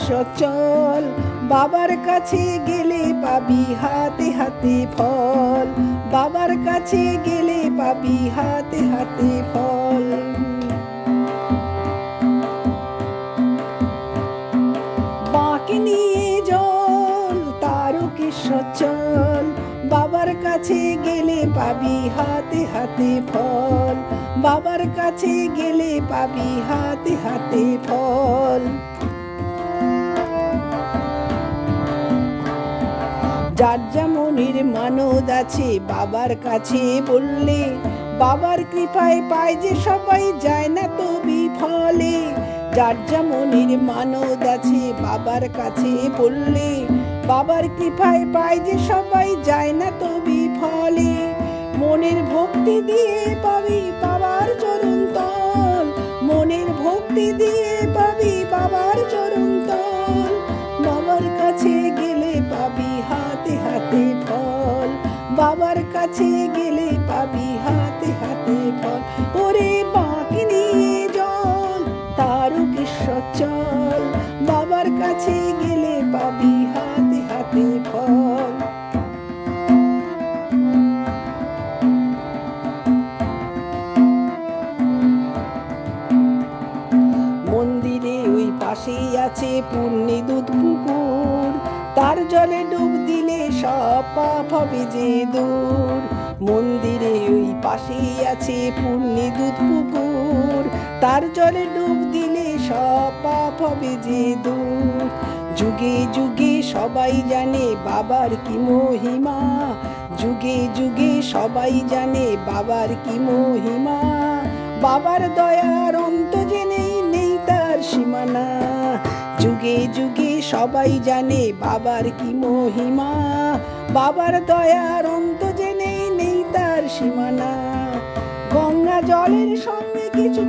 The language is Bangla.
ঈশ্বর চল, বাবার কাছে গেলে পাবি হাতে হাতে ফল, বাবার কাছে গেলে পাবি হাতে হাতে ফল। বাঁকে নিয়ে জল তারকেশ্বর চল, বাবার কাছে গেলে পাবি হাতে হাতে ফল, বাবার কাছে গেলে পাবি হাতে হাতে ফল। যার যেমনের মানত আছে বাবার কাছে বললে, বাবার কৃপায় পায় যে সবাই যায় না তো বিফলে। যার যেমনের মানত আছে বাবার কাছে বললে, বাবার কৃপায় পায় যে সবাই যায় না তো বিফলে। মনের ভক্তি দিয়ে পাবি বাবার চরণ তল, মনের ভক্তি দিয়ে পাবি বাবার চরণ তল, বাবার কাছে গেলে পাবি হাতে হাতে ফল, বাবার কাছে গেলে পাবি হাতে হাতে ফল। ওরে বাঁকে নিয়ে জল তারকেশ্বর চল, বাবার কাছে গেলে পাবি হাতে হাতে ফল। মন্দিরে ওই পাশেই আছে পুণ্যি দুধ পুকুর, তার জলে ডুব দিলে সব পাপ হবে যে দূর। মন্দিরে ওই পাশেই আছে পুণ্যি দুধ পুকুর, তার জলে ডুব দিলে সব পাপ হবে যে দূর। যুগে যুগে সবাই জানে বাবার কি মহিমা, যুগে যুগে সবাই জানে বাবার কি মহিমা, বাবার দয়ার অন্ত জেনেই নেই তার সীমানা। যুগে যুগে সবাই জানে বাবার কি মহিমা, বাবার দয়ার অন্ত জেনেই নেই তার সীমানা। গঙ্গা জলের সঙ্গে কিছু